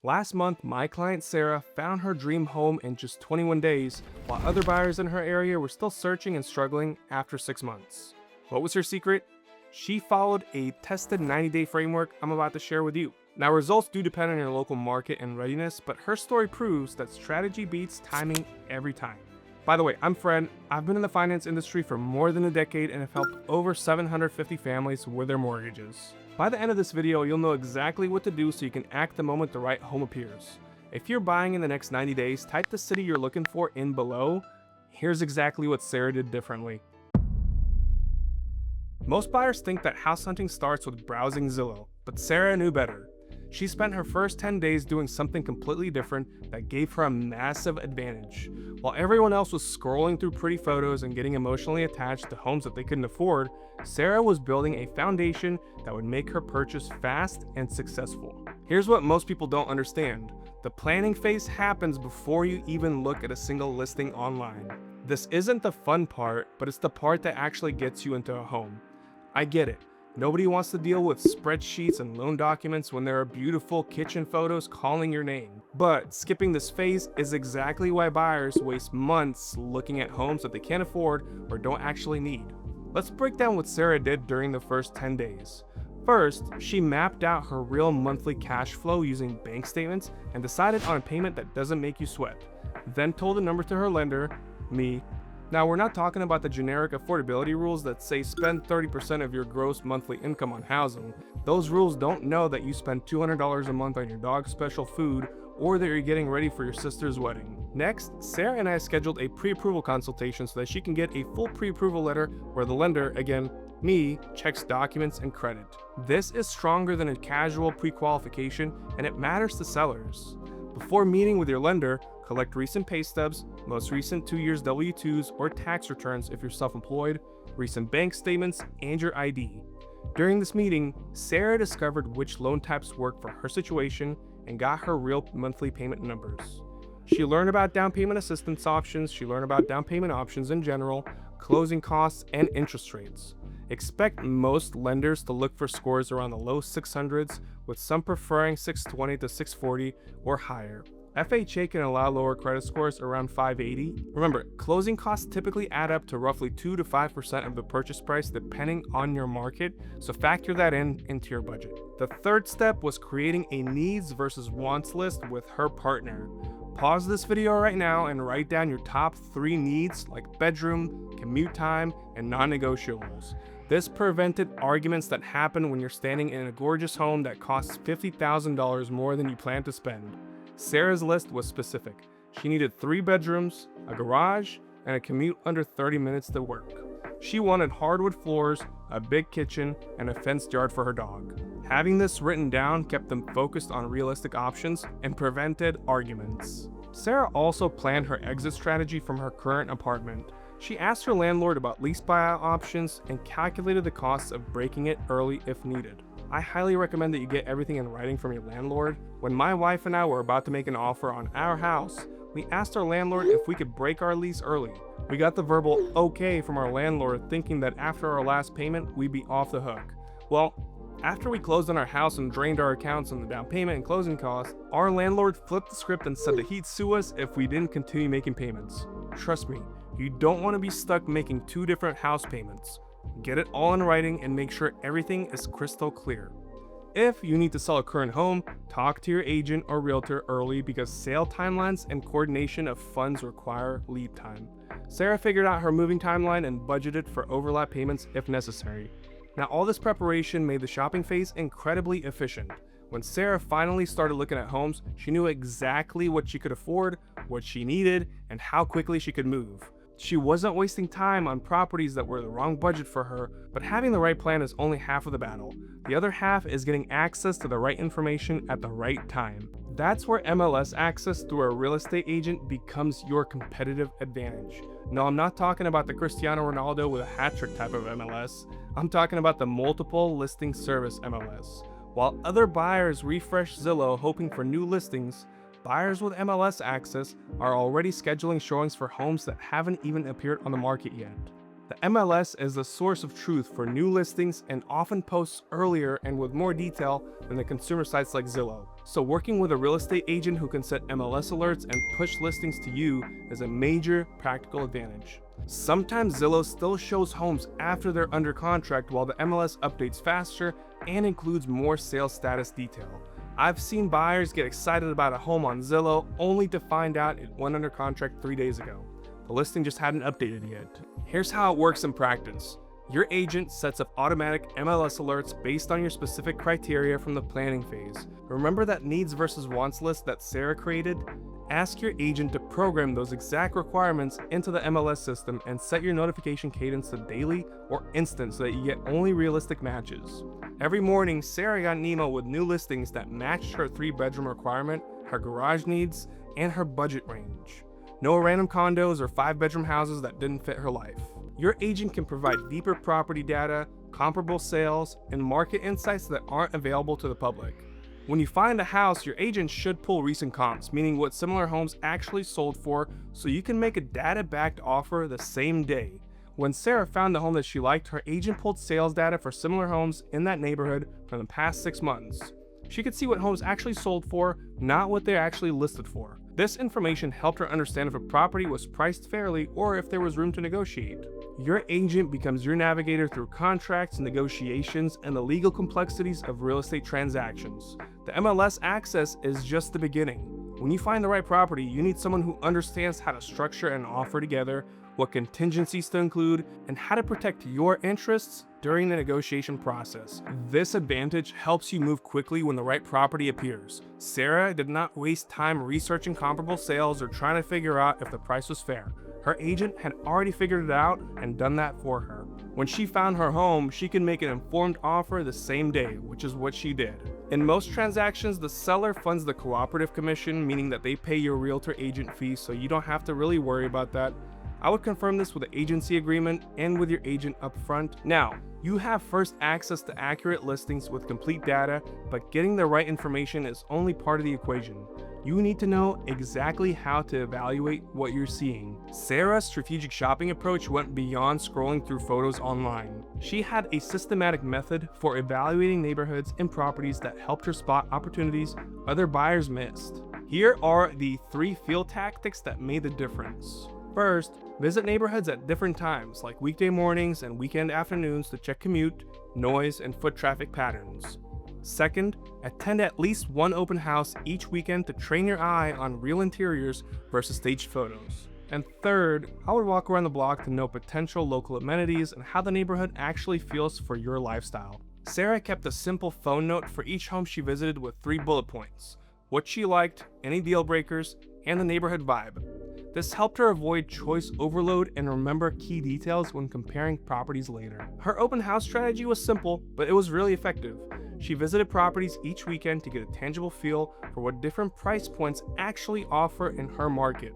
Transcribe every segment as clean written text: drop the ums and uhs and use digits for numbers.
Last month, my client Sarah found her dream home in just 21 days, while other buyers in her area were still searching and struggling after 6 months. What was her secret? She followed a tested 90-day framework I'm about to share with you. Now, results do depend on your local market and readiness, but her story proves that strategy beats timing every time. By the way, I'm Fred. I've been in the finance industry for more than a decade and have helped over 750 families with their mortgages. By the end of this video, you'll know exactly what to do so you can act the moment the right home appears. If you're buying in the next 90 days, type the city you're looking for in below. Here's exactly what Sarah did differently. Most buyers think that house hunting starts with browsing Zillow, but Sarah knew better. She spent her first 10 days doing something completely different that gave her a massive advantage. While everyone else was scrolling through pretty photos and getting emotionally attached to homes that they couldn't afford, Sarah was building a foundation that would make her purchase fast and successful. Here's what most people don't understand. The planning phase happens before you even look at a single listing online. This isn't the fun part, but it's the part that actually gets you into a home. I get it. Nobody wants to deal with spreadsheets and loan documents when there are beautiful kitchen photos calling your name. But skipping this phase is exactly why buyers waste months looking at homes that they can't afford or don't actually need. Let's break down what Sarah did during the first 10 days. First, she mapped out her real monthly cash flow using bank statements and decided on a payment that doesn't make you sweat. Then told the number to her lender, me. Now, we're not talking about the generic affordability rules that say spend 30% of your gross monthly income on housing. Those rules don't know that you spend $200 a month on your dog's special food or that you're getting ready for your sister's wedding. Next, Sarah and I scheduled a pre-approval consultation so that she can get a full pre-approval letter where the lender, again, me, checks documents and credit. This is stronger than a casual pre-qualification, and it matters to sellers. Before meeting with your lender, collect recent pay stubs, most recent 2 years W-2s or tax returns if you're self-employed, recent bank statements, and your ID. During this meeting, Sarah discovered which loan types work for her situation and got her real monthly payment numbers. She learned about down payment assistance options, she learned about down payment options in general, closing costs, and interest rates. Expect most lenders to look for scores around the low 600s, with some preferring 620 to 640 or higher. FHA can allow lower credit scores around 580. Remember, closing costs typically add up to roughly 2 to 5% of the purchase price depending on your market, so factor that into your budget. The third step was creating a needs versus wants list with her partner. Pause this video right now and write down your top 3 needs like bedroom, commute time, and non-negotiables. This prevented arguments that happen when you're standing in a gorgeous home that costs $50,000 more than you plan to spend. Sarah's list was specific. She needed 3 bedrooms, a garage, and a commute under 30 minutes to work. She wanted hardwood floors, a big kitchen, and a fenced yard for her dog. Having this written down kept them focused on realistic options and prevented arguments. Sarah also planned her exit strategy from her current apartment. She asked her landlord about lease buyout options and calculated the costs of breaking it early if needed. I highly recommend that you get everything in writing from your landlord. When my wife and I were about to make an offer on our house, we asked our landlord if we could break our lease early. We got the verbal okay from our landlord, thinking that after our last payment, we'd be off the hook. Well, after we closed on our house and drained our accounts on the down payment and closing costs, our landlord flipped the script and said that he'd sue us if we didn't continue making payments. Trust me, you don't want to be stuck making 2 different house payments. Get it all in writing and make sure everything is crystal clear. If you need to sell a current home, talk to your agent or realtor early because sale timelines and coordination of funds require lead time. Sarah figured out her moving timeline and budgeted for overlap payments if necessary. Now, all this preparation made the shopping phase incredibly efficient. When Sarah finally started looking at homes, she knew exactly what she could afford, what she needed, and how quickly she could move. She wasn't wasting time on properties that were the wrong budget for her, but having the right plan is only half of the battle. The other half is getting access to the right information at the right time. That's where MLS access through a real estate agent becomes your competitive advantage. No, I'm not talking about the Cristiano Ronaldo with a hat trick type of MLS. I'm talking about the multiple listing service MLS. While other buyers refresh Zillow hoping for new listings, buyers with MLS access are already scheduling showings for homes that haven't even appeared on the market yet. The MLS is the source of truth for new listings and often posts earlier and with more detail than the consumer sites like Zillow. So working with a real estate agent who can set MLS alerts and push listings to you is a major practical advantage. Sometimes Zillow still shows homes after they're under contract, while the MLS updates faster and includes more sales status detail. I've seen buyers get excited about a home on Zillow only to find out it went under contract 3 days ago. The listing just hadn't updated yet. Here's how it works in practice. Your agent sets up automatic MLS alerts based on your specific criteria from the planning phase. Remember that needs versus wants list that Sarah created? Ask your agent to program those exact requirements into the MLS system and set your notification cadence to daily or instant so that you get only realistic matches. Every morning, Sarah got an email with new listings that matched her 3-bedroom requirement, her garage needs, and her budget range. No random condos or 5-bedroom houses that didn't fit her life. Your agent can provide deeper property data, comparable sales, and market insights that aren't available to the public. When you find a house, your agent should pull recent comps, meaning what similar homes actually sold for, so you can make a data-backed offer the same day. When Sarah found the home that she liked, her agent pulled sales data for similar homes in that neighborhood from the past 6 months. She could see what homes actually sold for, not what they're actually listed for. This information helped her understand if a property was priced fairly or if there was room to negotiate. Your agent becomes your navigator through contracts, negotiations, and the legal complexities of real estate transactions. The MLS access is just the beginning. When you find the right property, you need someone who understands how to structure an offer together, what contingencies to include, and how to protect your interests during the negotiation process. This advantage helps you move quickly when the right property appears. Sarah did not waste time researching comparable sales or trying to figure out if the price was fair. Her agent had already figured it out and done that for her. When she found her home, she could make an informed offer the same day, which is what she did. In most transactions, the seller funds the cooperative commission, meaning that they pay your realtor agent fee, so you don't have to really worry about that. I would confirm this with the agency agreement and with your agent up front. Now, you have first access to accurate listings with complete data, but getting the right information is only part of the equation. You need to know exactly how to evaluate what you're seeing. Sarah's strategic shopping approach went beyond scrolling through photos online. She had a systematic method for evaluating neighborhoods and properties that helped her spot opportunities other buyers missed. Here are the 3 field tactics that made the difference. First, visit neighborhoods at different times, like weekday mornings and weekend afternoons, to check commute, noise, and foot traffic patterns. Second, attend at least one open house each weekend to train your eye on real interiors versus staged photos. And third, I would walk around the block to know potential local amenities and how the neighborhood actually feels for your lifestyle. Sarah kept a simple phone note for each home she visited with 3 bullet points: what she liked, any deal breakers, and the neighborhood vibe. This helped her avoid choice overload and remember key details when comparing properties later. Her open house strategy was simple, but it was really effective. She visited properties each weekend to get a tangible feel for what different price points actually offer in her market.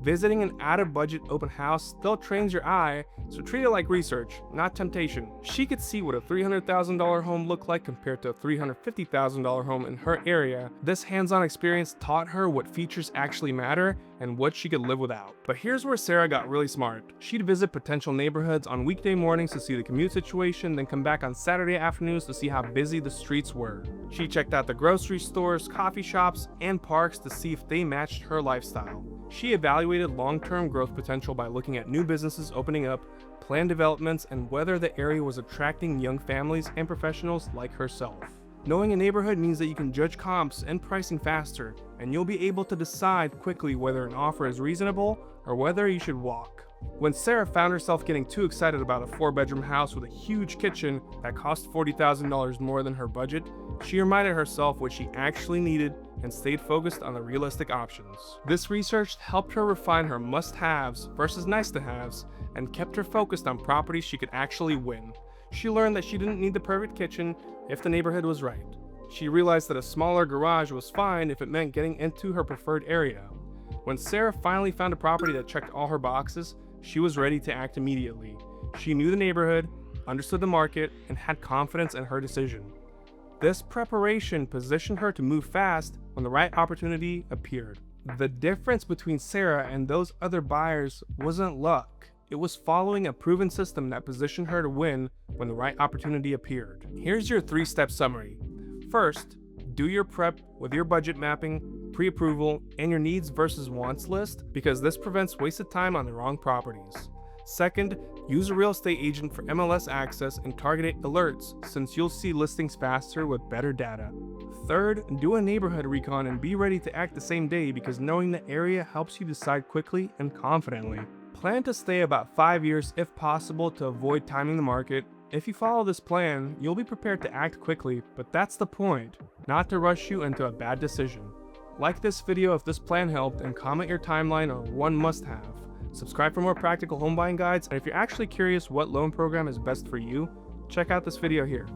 Visiting an out-of-budget open house still trains your eye, so treat it like research, not temptation. She could see what a $300,000 home looked like compared to a $350,000 home in her area. This hands-on experience taught her what features actually matter and what she could live without. But here's where Sarah got really smart. She'd visit potential neighborhoods on weekday mornings to see the commute situation, then come back on Saturday afternoons to see how busy the streets were. She checked out the grocery stores, coffee shops, and parks to see if they matched her lifestyle. She evaluated long-term growth potential by looking at new businesses opening up, planned developments, and whether the area was attracting young families and professionals like herself. Knowing a neighborhood means that you can judge comps and pricing faster, and you'll be able to decide quickly whether an offer is reasonable or whether you should walk. When Sarah found herself getting too excited about a 4-bedroom house with a huge kitchen that cost $40,000 more than her budget, she reminded herself what she actually needed and stayed focused on the realistic options. This research helped her refine her must-haves versus nice-to-haves and kept her focused on properties she could actually win. She learned that she didn't need the perfect kitchen if the neighborhood was right. She realized that a smaller garage was fine if it meant getting into her preferred area. When Sarah finally found a property that checked all her boxes, she was ready to act immediately. She knew the neighborhood, understood the market, and had confidence in her decision. This preparation positioned her to move fast when the right opportunity appeared. The difference between Sarah and those other buyers wasn't luck, It was following a proven system that positioned her to win when the right opportunity appeared. Here's your 3-step summary. First, do your prep with your budget mapping, pre-approval, and your needs versus wants list, because this prevents wasted time on the wrong properties. Second, use a real estate agent for MLS access and targeted alerts, since you'll see listings faster with better data. Third, do a neighborhood recon and be ready to act the same day, because knowing the area helps you decide quickly and confidently. Plan to stay about 5 years if possible to avoid timing the market. If you follow this plan, you'll be prepared to act quickly, but that's the point, not to rush you into a bad decision. Like this video if this plan helped, and comment your timeline or one must-have. Subscribe for more practical home buying guides, and if you're actually curious what loan program is best for you, check out this video here.